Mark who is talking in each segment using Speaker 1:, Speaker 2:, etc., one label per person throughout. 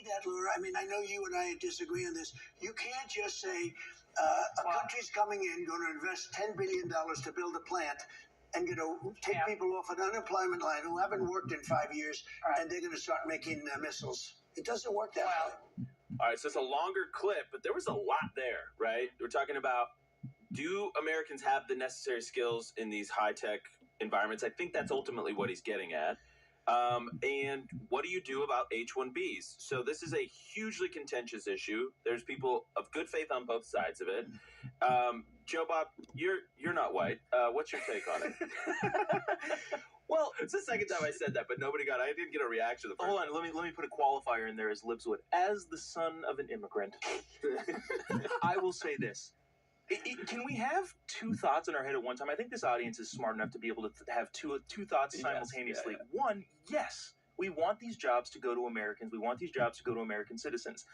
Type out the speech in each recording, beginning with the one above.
Speaker 1: that, Laura. I mean, I know you and I disagree on this. You can't just say a country's coming in, going to invest $10 billion to build a plant, and take people off an unemployment line who haven't worked in 5 years, and they're going to start making missiles. It doesn't work that way.
Speaker 2: All right, so it's a longer clip, but there was a lot there, right? We're talking about, do Americans have the necessary skills in these high-tech environments? I think that's ultimately what he's getting at. And what do you do about H-1Bs? So this is a hugely contentious issue. There's people of good faith on both sides of it. Joe Bob, you're not white. What's your take on it?
Speaker 3: Well,
Speaker 2: it's the second time I said that, but I didn't get a reaction.
Speaker 3: Hold on, let me put a qualifier in there as Libs would. As the son of an immigrant, I will say this. Can we have two thoughts in our head at one time? I think this audience is smart enough to be able to have two thoughts simultaneously. Yes, yeah. One, yes, we want these jobs to go to Americans. We want these jobs to go to American citizens.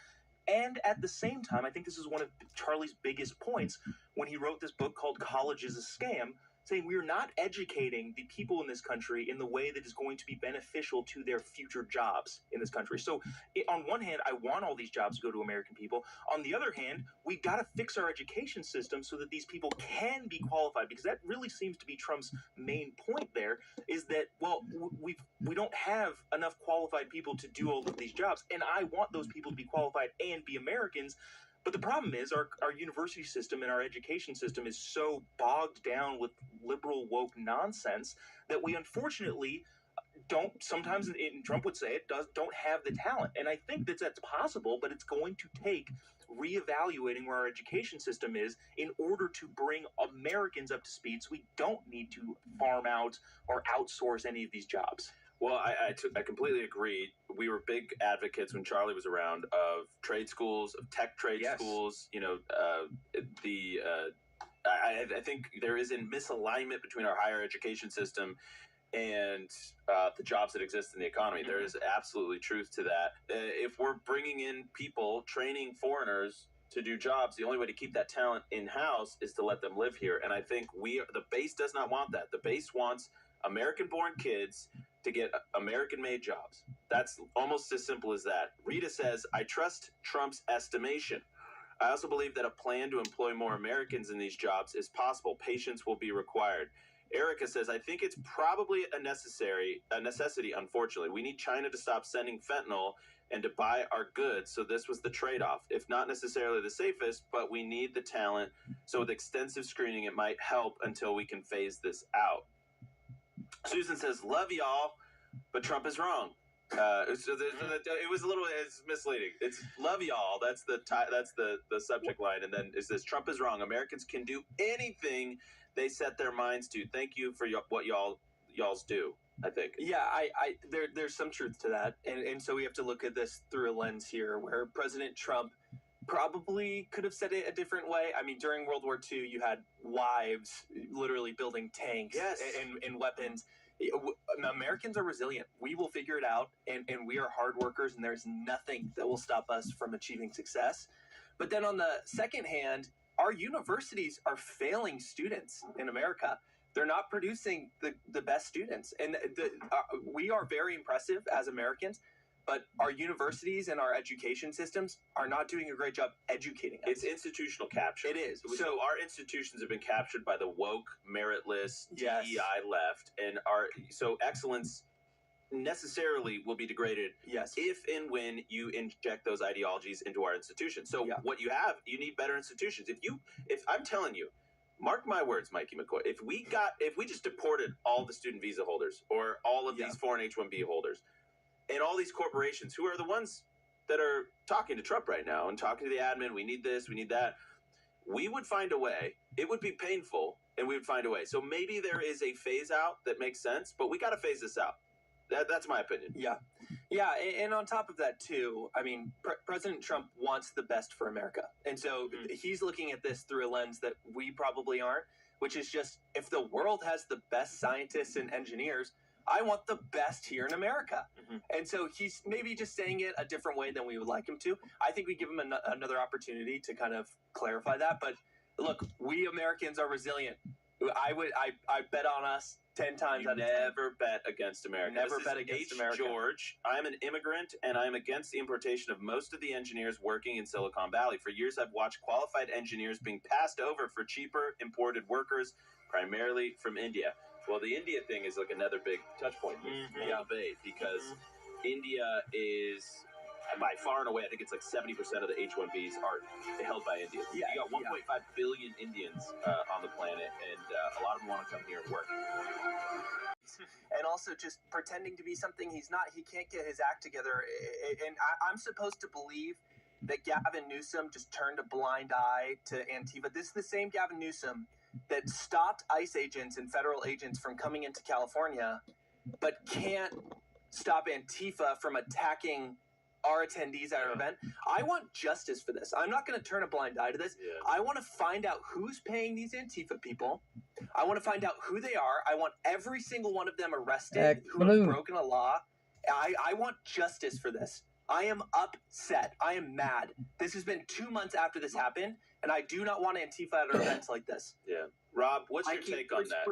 Speaker 3: And at the same time, I think this is one of Charlie's biggest points when he wrote this book called College is a Scam, saying we're not educating the people in this country in the way that is going to be beneficial to their future jobs in this country. So on one hand, I want all these jobs to go to American people. On the other hand, we got to fix our education system so that these people can be qualified, because that really seems to be Trump's main point there, is that, well, we don't have enough qualified people to do all of these jobs. And I want those people to be qualified and be Americans. But the problem is our university system and our education system is so bogged down with liberal woke nonsense that we unfortunately don't, sometimes, and Trump would say it, don't have the talent. And I think that's possible, but it's going to take reevaluating where our education system is in order to bring Americans up to speed so we don't need to farm out or outsource any of these jobs.
Speaker 2: Well, I completely agree. We were big advocates when Charlie was around of trade schools, of tech trade schools. I think there is a misalignment between our higher education system and the jobs that exist in the economy. There is absolutely truth to that. If we're bringing in people, training foreigners to do jobs, the only way to keep that talent in-house is to let them live here. And I think the base does not want that. The base wants American-born kids to get American-made jobs. That's almost as simple as that. Rita says, I trust Trump's estimation. I also believe that a plan to employ more Americans in these jobs is possible. Patience will be required. Erica says, I think it's probably a necessity, unfortunately. We need China to stop sending fentanyl and to buy our goods. So this was the trade-off. If not necessarily the safest, but we need the talent. So with extensive screening, it might help until we can phase this out. Susan says, love y'all, but Trump is wrong. So it was it's misleading. It's love y'all. That's the subject line. And then it says, Trump is wrong. Americans can do anything they set their minds to. Thank you for what y'all's do, I think.
Speaker 3: Yeah, there's some truth to that. And so we have to look at this through a lens here where President Trump probably could have said it a different way. I mean, during World War II, you had wives literally building tanks and weapons. Americans are resilient. We will figure it out, and we are hard workers, and there's nothing that will stop us from achieving success. But then on the second hand, our universities are failing students in America. They're not producing the best students. And we are very impressive as Americans, but our universities and our education systems are not doing a great job educating us.
Speaker 2: It's institutional capture.
Speaker 3: It is.
Speaker 2: So our institutions have been captured by the woke, meritless, DEI left, and so excellence necessarily will be degraded if and when you inject those ideologies into our institutions. So what you need better institutions. If I'm telling you, mark my words, Mikey McCoy, if we just deported all the student visa holders or all of these foreign H-1B holders, and all these corporations, who are the ones that are talking to Trump right now and talking to the admin, we need this, we need that, we would find a way. It would be painful, and we would find a way. So maybe there is a phase out that makes sense, but we got to phase this out. That's my opinion.
Speaker 3: Yeah, and on top of that, too, I mean, President Trump wants the best for America. And so he's looking at this through a lens that we probably aren't, which is just, if the world has the best scientists and engineers, I want the best here in America. And so he's maybe just saying it a different way than we would like him to. I think we give him another opportunity to kind of clarify that. But look, we Americans are resilient. I bet on us 10 times out of 10.
Speaker 2: Never bet against America.
Speaker 3: Never
Speaker 2: This
Speaker 3: bet
Speaker 2: is
Speaker 3: against
Speaker 2: H.
Speaker 3: America.
Speaker 2: George. I'm an immigrant, and I'm against the importation of most of the engineers working in Silicon Valley. For years, I've watched qualified engineers being passed over for cheaper imported workers, primarily from India. Well, the India thing is like another big touch point with the debate, because India is, by far and away, I think it's like 70% of the H-1Bs are held by Indians.
Speaker 3: Yeah,
Speaker 2: you got 1.5 billion Indians on the planet, and a lot of them want to come here and work.
Speaker 3: And also just pretending to be something he's not. He can't get his act together. And I'm supposed to believe that Gavin Newsom just turned a blind eye to Antifa. This is the same Gavin Newsom that stopped ICE agents and federal agents from coming into California, but can't stop Antifa from attacking our attendees at our event. I want justice for this. I'm not going to turn a blind eye to this. I want to find out who's paying these Antifa people. I want to find out who they are. I want every single one of them arrested who have broken a law. I want justice for this. I am upset. I am mad. This has been 2 months after this happened, and I do not want Antifa at our events like this.
Speaker 2: Yeah. Rob, what's your take on that?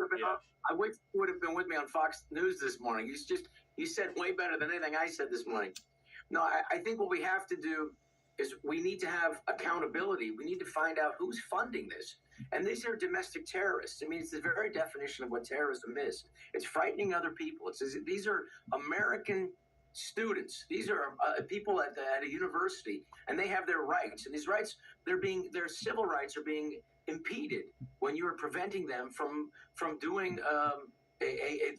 Speaker 4: I wish you would have been with me on Fox News this morning. You said way better than anything I said this morning. No, I think what we have to do is we need to have accountability. We need to find out who's funding this. And these are domestic terrorists. I mean, it's the very definition of what terrorism is. It's frightening other people. These are American students. These are people at a university, and they have their rights. And these rights, their civil rights are being impeded when you are preventing them from doing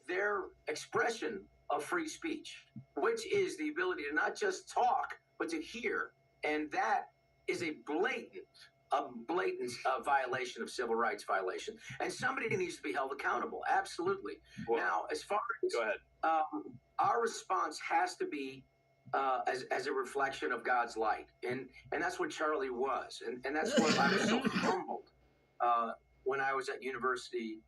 Speaker 4: their expression of free speech, which is the ability to not just talk, but to hear. And that is a blatant violation of civil rights violation. And somebody needs to be held accountable. Absolutely. Well, now, as far as
Speaker 2: go ahead.
Speaker 4: Our response has to be as a reflection of God's light. And that's what Charlie was. And that's what I was so humbled when I was at university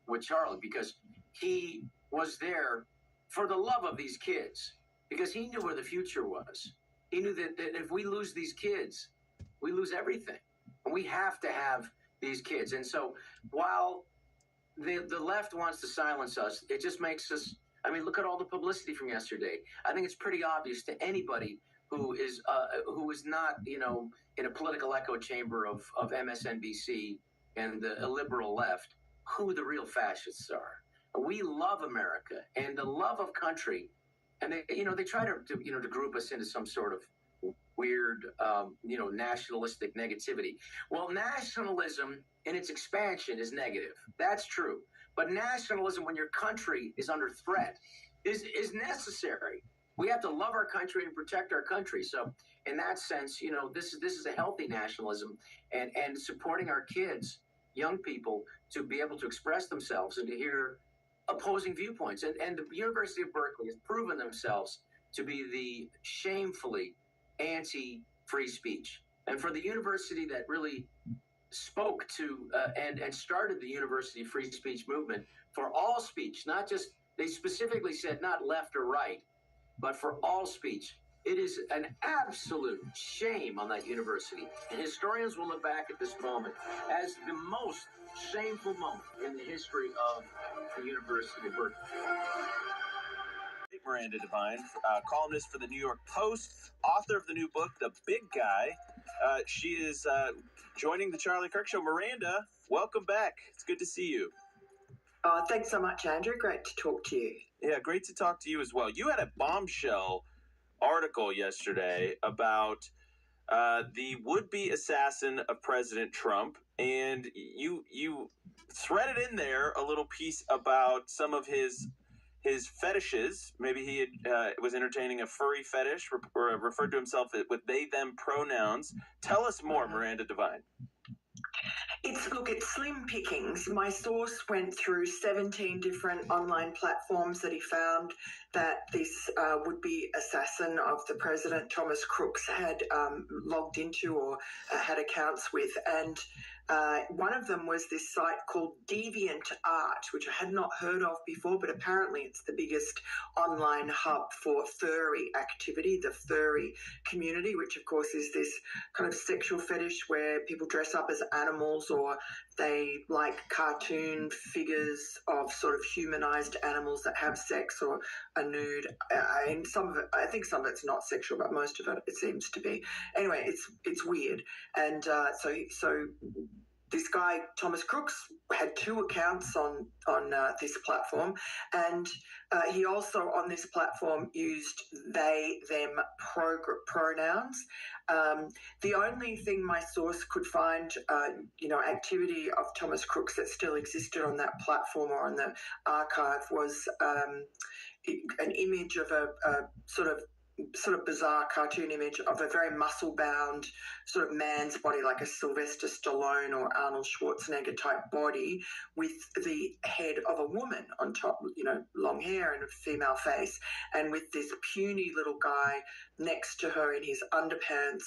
Speaker 4: with Charlie, because he was there for the love of these kids, because he knew where the future was. He knew that if we lose these kids, we lose everything. And we have to have these kids. And so while the left wants to silence us, it just makes us, I mean, look at all the publicity from yesterday. I think it's pretty obvious to anybody who is not, in a political echo chamber of MSNBC and the illiberal left, who the real fascists are. We love America and the love of country, and they try to group us into some sort of weird nationalistic negativity. Well, nationalism in its expansion is negative. That's true. But nationalism, when your country is under threat, is necessary. We have to love our country and protect our country. So in that sense, this is a healthy nationalism, and supporting our kids, young people, to be able to express themselves and to hear opposing viewpoints. And the University of Berkeley has proven themselves to be the shamefully anti-free speech. And for the university that really spoke to and started the university free speech movement for all speech, not just, they specifically said not left or right, but for all speech. It is an absolute shame on that university. And historians will look back at this moment as the most shameful moment in the history of the University of Berkeley.
Speaker 2: Miranda Devine, columnist for the New York Post, author of the new book, The Big Guy. She is joining the Charlie Kirk Show. Miranda, welcome back. It's good to see you.
Speaker 5: Thanks so much, Andrew. Great to talk to you.
Speaker 2: Yeah, great to talk to you as well. You had a bombshell article yesterday about the would-be assassin of President Trump, and you threaded in there a little piece about some of his fetishes. Maybe he was entertaining a furry fetish, or referred to himself with they, them pronouns. Tell us more, Miranda Devine.
Speaker 5: It's slim pickings. My source went through 17 different online platforms that he found that this would-be assassin of the president, Thomas Crooks, had logged into or had accounts with. And One of them was this site called DeviantArt, which I had not heard of before, but apparently it's the biggest online hub for furry activity, the furry community, which of course is this kind of sexual fetish where people dress up as animals, or they like cartoon figures of sort of humanized animals that have sex or are nude. And some of it, I think some of it's not sexual, but most of it seems to be. Anyway, it's weird. And so this guy Thomas Crooks had 2 accounts on this platform, and he also on this platform used they them pronouns. The only thing my source could find, activity of Thomas Crooks that still existed on that platform or on the archive was an image of a sort of bizarre cartoon image of a very muscle-bound sort of man's body, like a Sylvester Stallone or Arnold Schwarzenegger type body, with the head of a woman on top, long hair and a female face, and with this puny little guy next to her in his underpants,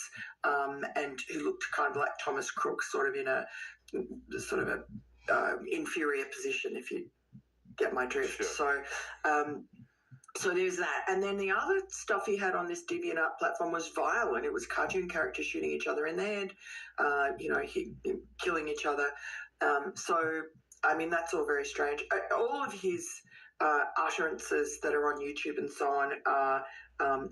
Speaker 5: and who looked kind of like Thomas Crooks, sort of in a sort of a inferior position, if you get my drift.
Speaker 2: Sure.
Speaker 5: So there's that. And then the other stuff he had on this DeviantArt platform was violent. It was cartoon characters shooting each other in the head, killing each other. That's all very strange. All of his utterances that are on YouTube and so on are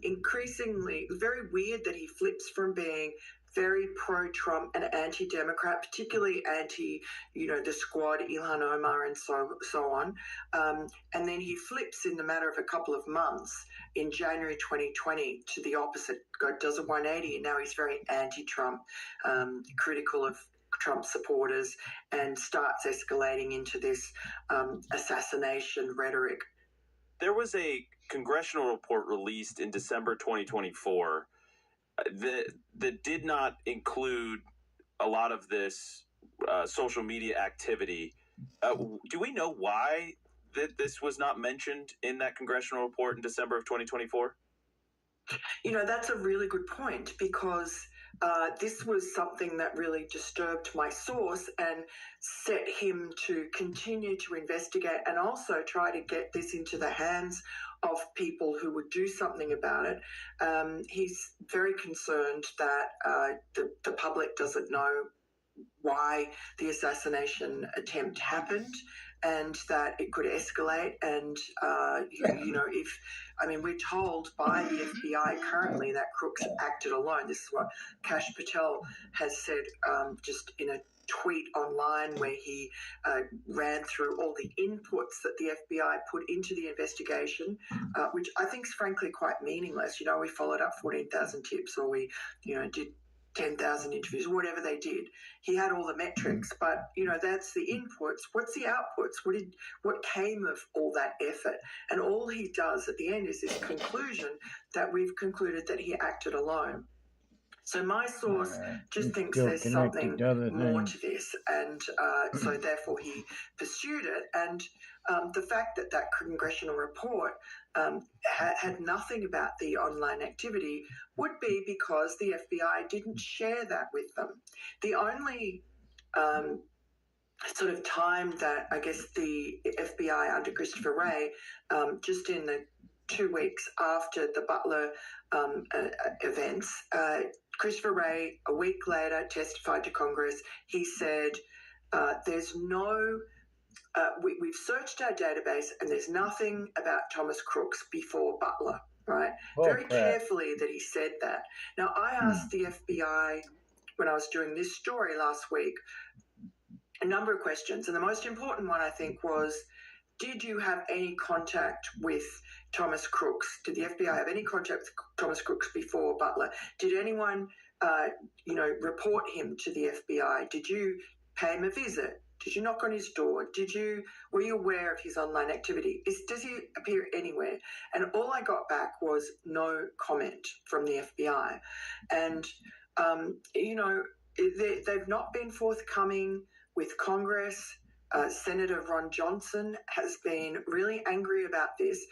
Speaker 5: increasingly very weird, that he flips from being very pro-Trump and anti-Democrat, particularly anti, the Squad, Ilhan Omar, and so on. And then he flips in the matter of a couple of months in January 2020 to the opposite, does a 180, and now he's very anti-Trump, critical of Trump supporters, and starts escalating into this assassination rhetoric.
Speaker 2: There was a congressional report released in December 2024 that did not include a lot of this social media activity. Do we know why this was not mentioned in that congressional report in December of 2024?
Speaker 5: That's a really good point, because this was something that really disturbed my source and set him to continue to investigate and also try to get this into the hands of people who would do something about it. He's very concerned that the public doesn't know why the assassination attempt happened, and that it could escalate. And, we're told by the FBI currently that Crooks acted alone. This is what Kash Patel has said just in a tweet online, where he ran through all the inputs that the FBI put into the investigation, which I think is frankly quite meaningless. We followed up 14,000 tips, or we, did 10,000 interviews, whatever they did. He had all the metrics, but that's the inputs. What's the outputs? What came of all that effort? And all he does at the end is this conclusion that we've concluded that he acted alone. So my source just thinks there's something more to this, and so therefore he pursued it. And the fact that congressional report had nothing about the online activity would be because the FBI didn't share that with them. The only sort of time that I guess the FBI under Christopher Wray, just in the 2 weeks after the Butler events, Christopher Wray, a week later, testified to Congress. He said, there's no, we've searched our database and there's nothing about Thomas Crooks before Butler, right? Very carefully that he said that. Now, I asked the FBI when I was doing this story last week a number of questions, and the most important one, I think, was, did you have any contact with Thomas Crooks? Did the FBI have any contact with Thomas Crooks before Butler? Did anyone, report him to the FBI? Did you pay him a visit? Did you knock on his door? Were you aware of his online activity? Does he appear anywhere? And all I got back was no comment from the FBI. And, they've not been forthcoming with Congress. Senator Ron Johnson has been really angry about this,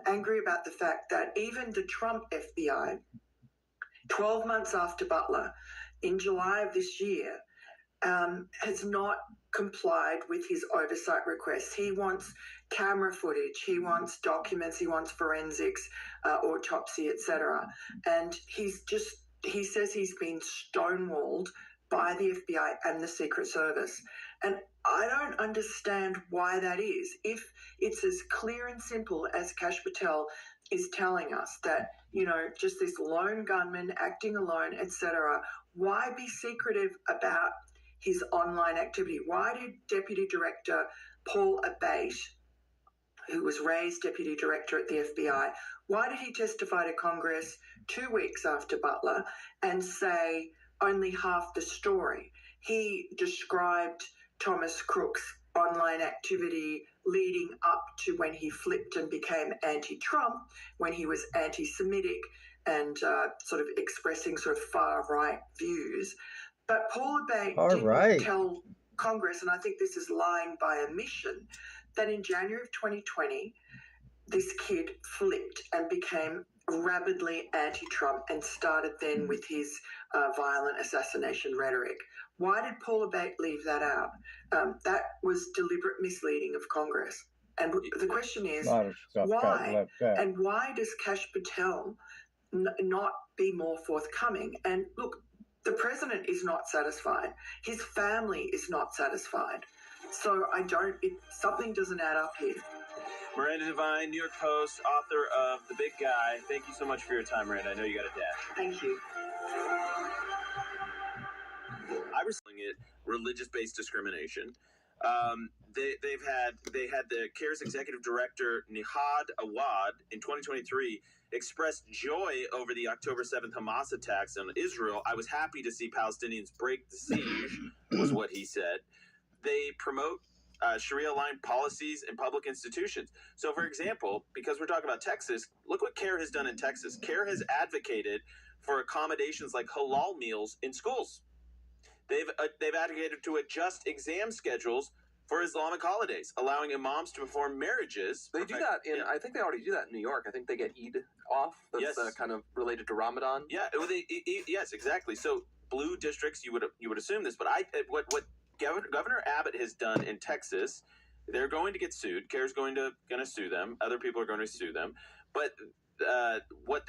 Speaker 5: angry about the fact that even the Trump FBI, 12 months after Butler, in July of this year, has not complied with his oversight requests. He wants camera footage, he wants documents, he wants forensics, autopsy, etc. And he says he's been stonewalled by the FBI and the Secret Service. And I don't understand why that is. If it's as clear and simple as Kash Patel is telling us that, just this lone gunman acting alone, etc., why be secretive about his online activity? Why did Deputy Director Paul Abate, who was raised Deputy Director at the FBI, why did he testify to Congress 2 weeks after Butler and say only half the story? He described Thomas Crook's online activity leading up to when he flipped and became anti-Trump, when he was anti-Semitic and sort of expressing sort of far-right views. But Paul Abate didn't tell Congress, and I think this is lying by omission, that in January of 2020, this kid flipped and became rabidly anti-Trump and started then with his violent assassination rhetoric. Why did Paul Abate leave that out? That was deliberate misleading of Congress. And the question is, why? And why does Kash Patel not be more forthcoming? And look, the president is not satisfied. His family is not satisfied. So something doesn't add up here.
Speaker 2: Miranda Devine, New York Post, author of The Big Guy. Thank you so much for your time, Miranda. I know you got a dash.
Speaker 5: Thank you.
Speaker 2: I was calling it religious-based discrimination. They had the CARE's executive director Nihad Awad in 2023 expressed joy over the October 7th Hamas attacks on Israel. I was happy to see Palestinians break the siege, was what he said. They promote Sharia-aligned policies in public institutions. So, for example, because we're talking about Texas, look what CARE has done in Texas. CARE has advocated for accommodations like halal meals in schools. They've advocated to adjust exam schedules for Islamic holidays, allowing imams to perform marriages.
Speaker 6: They do that in. I think they already do that in New York. I think they get Eid off. That's kind of related to Ramadan.
Speaker 2: Yeah. Yes, exactly. So blue districts, you would assume this, but what Governor Abbott has done in Texas, they're going to get sued. CARE's going to sue them. Other people are going to sue them. But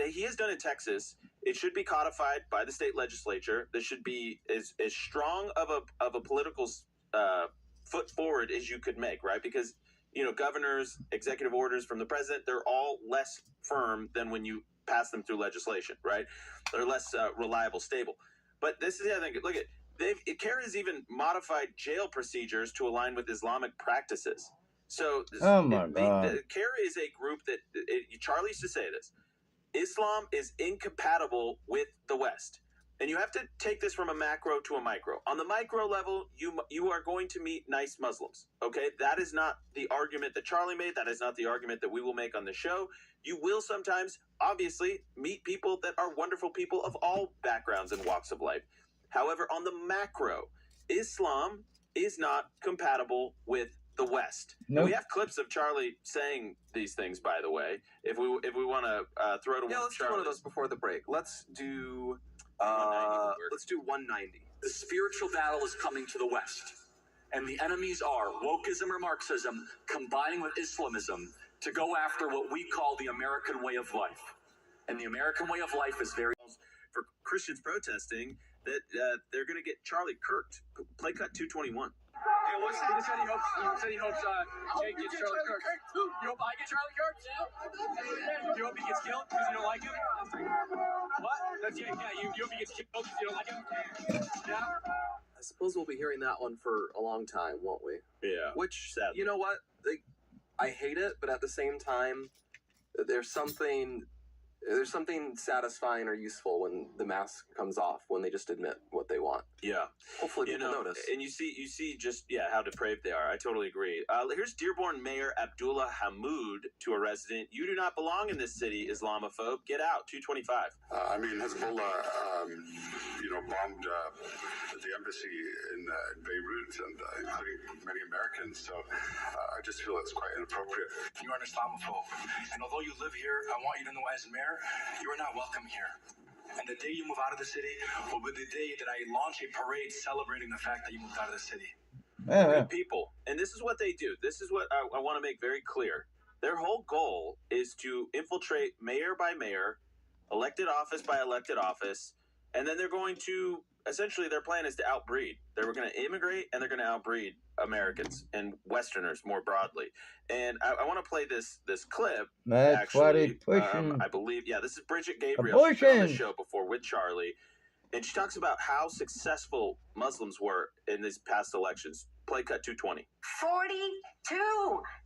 Speaker 2: he has done in Texas, it should be codified by the state legislature. This should be as strong of a political foot forward as you could make, right? Because governors, executive orders from the president, they're all less firm than when you pass them through legislation, right? They're less reliable, stable. But this is the other thing. Look at CARE has even modified jail procedures to align with Islamic practices. So, CARE is a group that Charlie used to say this: Islam is incompatible with the West, and you have to take this from a macro to a micro. On the micro level, you are going to meet nice Muslims. Okay, that is not the argument that Charlie made. That is not the argument that we will make on the show. You will sometimes, obviously, meet people that are wonderful people of all backgrounds and walks of life. However, on the macro, Islam is not compatible with the West. Nope. We have clips of Charlie saying these things, by the way. If we want to throw to
Speaker 6: let's do one of those before the break. Let's do 190.
Speaker 7: The spiritual battle is coming to the West, and the enemies are wokeism or Marxism combining with Islamism to go after what we call the American way of life. And the American way of life is very
Speaker 2: for Christians protesting that they're going to get Charlie Kirk. Play cut 221.
Speaker 8: Hey, he said he hopes Jake gets Charlie Kirk. You hope I get Charlie Kirk? Do you hope he gets killed because you don't like him? What? That's yeah. You hope he gets killed because you don't like him? Yeah.
Speaker 6: I suppose we'll be hearing that one for a long time, won't we?
Speaker 2: Yeah.
Speaker 6: Which,
Speaker 2: sadly,
Speaker 6: you know what? I hate it, but at the same time, there's something satisfying or useful when the mask comes off, when they just admit what they want.
Speaker 2: Yeah.
Speaker 6: Hopefully people notice.
Speaker 2: And you see just how depraved they are. I totally agree. Here's Dearborn Mayor Abdullah Hammoud to a resident. You do not belong in this city, Islamophobe. Get out. 225.
Speaker 9: Hezbollah, bombed the embassy in Beirut, and including many Americans. So I just feel it's quite inappropriate.
Speaker 10: You are an Islamophobe, and although you live here, I want you to know as mayor, you are not welcome here.
Speaker 7: And the day you move out of the city will be the day that I launch a parade celebrating the fact that you moved out of the city.
Speaker 2: Good people. And this is what they do. This is what I want to make very clear. Their whole goal is to infiltrate mayor by mayor, elected office by elected office, and then they're going to, essentially their plan is to outbreed. They're going to immigrate and they're going to outbreed Americans and Westerners more broadly. And I want to play this clip.
Speaker 10: That's
Speaker 2: actually,
Speaker 10: what he's pushing.
Speaker 2: I believe, this is Bridget Gabriel. She's been on the
Speaker 10: Pushing.
Speaker 2: show before with Charlie. And she talks about how successful Muslims were in these past elections. Play cut 220.
Speaker 11: 42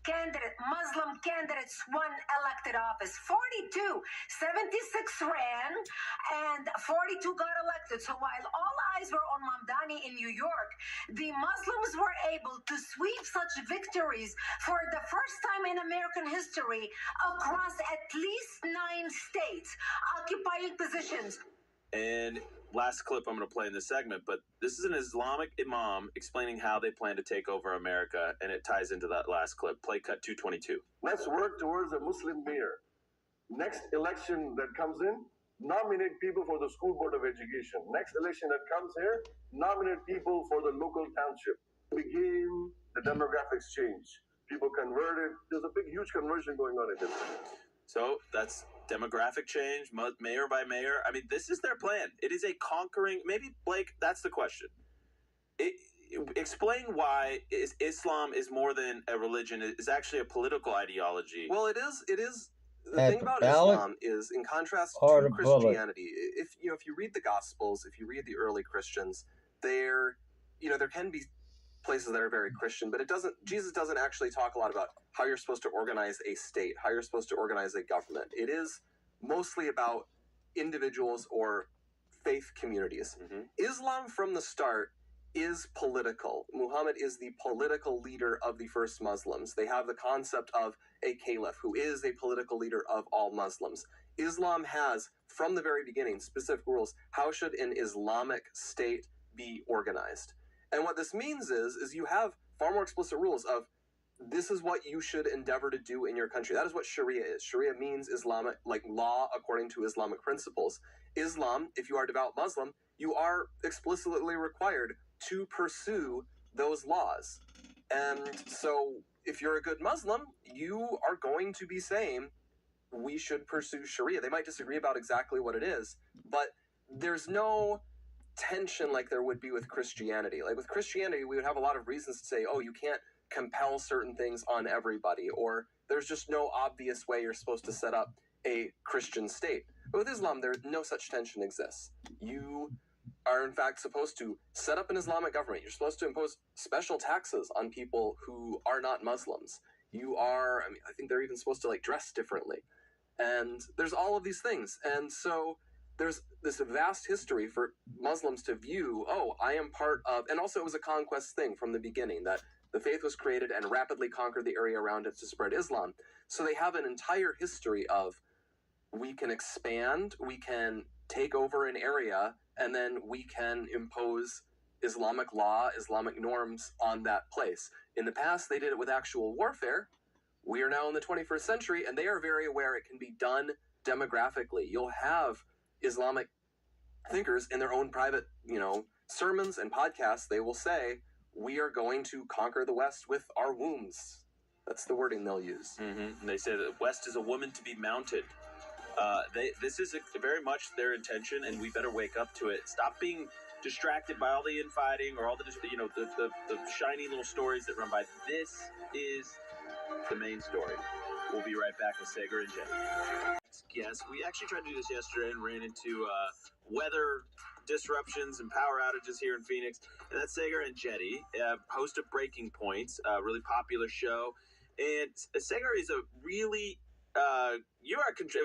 Speaker 11: Muslim candidates won elected office. 42. 76 ran and 42 got elected. So while all eyes were on Mamdani in New York, the Muslims were able to sweep such victories for the first time in American history across at least 9 states, occupying positions.
Speaker 2: And last clip I'm going to play in this segment, but this is an Islamic imam explaining how they plan to take over America, and it ties into that last clip. Play cut 222.
Speaker 12: Let's work towards a Muslim mayor. Next election that comes in, nominate people for the school board of education. Next election that comes here, nominate people for the local township. Begin the demographics change. People converted. There's a big, huge conversion going on in this.
Speaker 2: So that's demographic change, mayor by mayor. I mean, this is their plan. It is a conquering. Maybe, Blake, that's the question. Explain why Islam is more than a religion. It's actually a political ideology.
Speaker 6: Well, it is. The
Speaker 10: At
Speaker 6: thing
Speaker 10: the
Speaker 6: about
Speaker 10: ballot
Speaker 6: Islam is, in contrast
Speaker 10: or
Speaker 6: to
Speaker 10: the bullet?
Speaker 6: Christianity, if you read the Gospels, if you read the early Christians, there can be places that are very Christian, but Jesus doesn't actually talk a lot about how you're supposed to organize a state, how you're supposed to organize a government. It is mostly about individuals or faith communities.
Speaker 2: Mm-hmm.
Speaker 6: Islam from the start is political. Muhammad is the political leader of the first Muslims. They have the concept of a caliph who is a political leader of all Muslims. Islam has, from the very beginning, specific rules. How should an Islamic state be organized? And what this means is you have far more explicit rules of this is what you should endeavor to do in your country. That is what Sharia is. Sharia means Islamic, like law according to Islamic principles. Islam, if you are a devout Muslim, you are explicitly required to pursue those laws. And so if you're a good Muslim, you are going to be saying we should pursue Sharia. They might disagree about exactly what it is, but there's no tension like there would be with Christianity. Like with Christianity, we would have a lot of reasons to say, oh, you can't compel certain things on everybody, or there's just no obvious way you're supposed to set up a Christian state. But with Islam, no such tension exists. You are in fact supposed to set up an Islamic government. You're supposed to impose special taxes on people who are not Muslims. I think they're even supposed to dress differently. And there's all of these things. And so there's this vast history for Muslims to view, oh, I am part of, and also it was a conquest thing from the beginning, that the faith was created and rapidly conquered the area around it to spread Islam. So they have an entire history of, we can expand, we can take over an area, and then we can impose Islamic law, Islamic norms on that place. In the past, they did it with actual warfare. We are now in the 21st century, and they are very aware it can be done demographically. You'll have Islamic thinkers in their own private, sermons and podcasts. They will say, we are going to conquer the West with our wombs. That's the wording they'll use.
Speaker 2: Mm-hmm. And they say that West is a woman to be mounted. This is very much their intention, and we better wake up to it. Stop being distracted by all the infighting or all the shiny little stories that run by. This is the main story. We'll be right back with Sager and Jenny. Yes, we actually tried to do this yesterday and ran into weather disruptions and power outages here in Phoenix. And that's Sager and Jetty, host of Breaking Points, a really popular show. And Sager is a really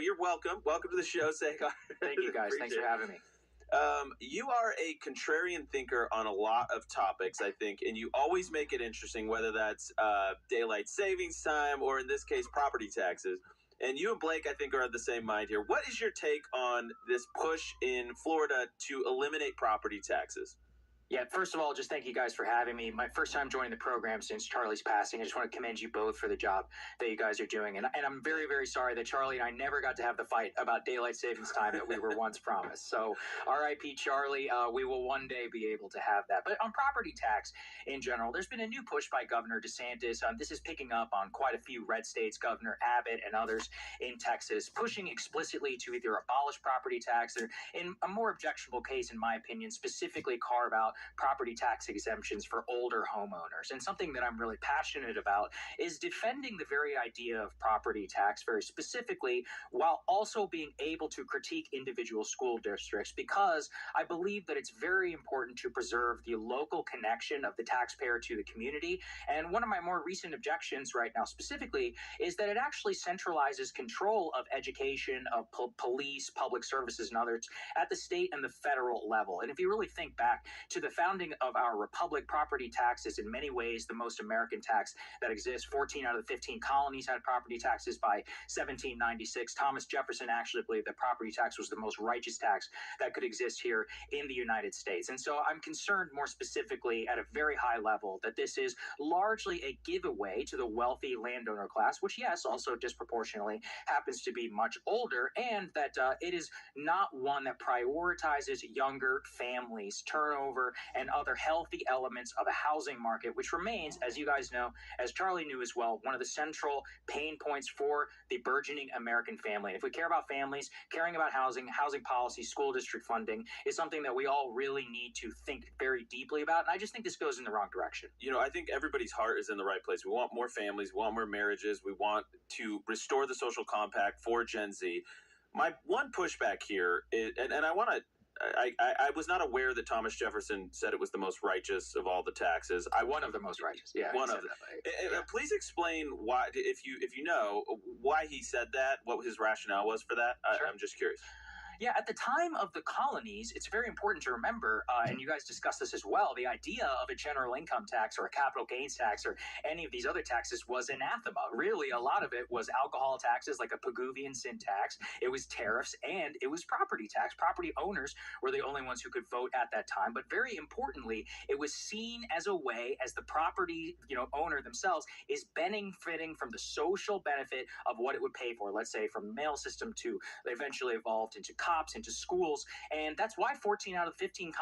Speaker 2: you're welcome. Welcome to the show, Sager.
Speaker 13: Thank you, guys. Thanks for having me.
Speaker 2: You are a contrarian thinker on a lot of topics, I think, and you always make it interesting, whether that's daylight savings time or, in this case, property taxes. And you and Blake, I think, are of the same mind here. What is your take on this push in Florida to eliminate property taxes?
Speaker 10: Yeah, first of all, just thank you guys for having me. My first time joining the program since Charlie's passing. I just want to commend you both for the job that you guys are doing. And I'm very, very sorry that Charlie and I never got to have the fight about daylight savings time that we were once promised. So, RIP Charlie, we will one day be able to have that. But on property tax in general, there's been a new push by Governor DeSantis. This is picking up on quite a few red states, Governor Abbott and others in Texas, pushing explicitly to either abolish property tax or, in a more objectionable case, in my opinion, specifically carve out property tax exemptions for older homeowners. And something that I'm really passionate about is defending the very idea of property tax very specifically, while also being able to critique individual school districts, because I believe that it's very important to preserve the local connection of the taxpayer to the community. And one of my more recent objections right now specifically is that it actually centralizes control of education, of police, public services, and others at the state and the federal level. And if you really think back to the founding of our republic, property tax is in many ways the most American tax that exists. 14 out of the 15 colonies had property taxes by 1796. Thomas Jefferson actually believed that property tax was the most righteous tax that could exist here in the United States. And so I'm concerned more specifically at a very high level that this is largely a giveaway to the wealthy landowner class, which, yes, also disproportionately happens to be much older, and that it is not one that prioritizes younger families, turnover, and other healthy elements of a housing market, which remains, as you guys know, as Charlie knew as well, one of the central pain points for the burgeoning American family. And if we care about families, caring about housing policy, school district funding is something that we all really need to think very deeply about. And I just think this goes in the wrong direction.
Speaker 2: You know, I think everybody's heart is in the right place. We want more families, we want more marriages, we want to restore the social compact for Gen Z. My one pushback here is, and I want to, I was not aware that Thomas Jefferson said it was the most righteous of all the taxes.
Speaker 10: One of the most righteous. Yeah.
Speaker 2: One of them. Please explain why, if you know, why he said that, what his rationale was for that.
Speaker 10: Sure.
Speaker 2: I'm just curious.
Speaker 10: Yeah, at the time of the colonies, it's very important to remember, and you guys discussed this as well, the idea of a general income tax or a capital gains tax or any of these other taxes was anathema. Really, a lot of it was alcohol taxes like a Pigouvian sin tax, it was tariffs, and it was property tax. Property owners were the only ones who could vote at that time, but very importantly, it was seen as a way, as the property owner themselves is benefiting from the social benefit of what it would pay for, let's say from the mail system to eventually evolved into cops, into schools, and that's why 14 out of 15 colonies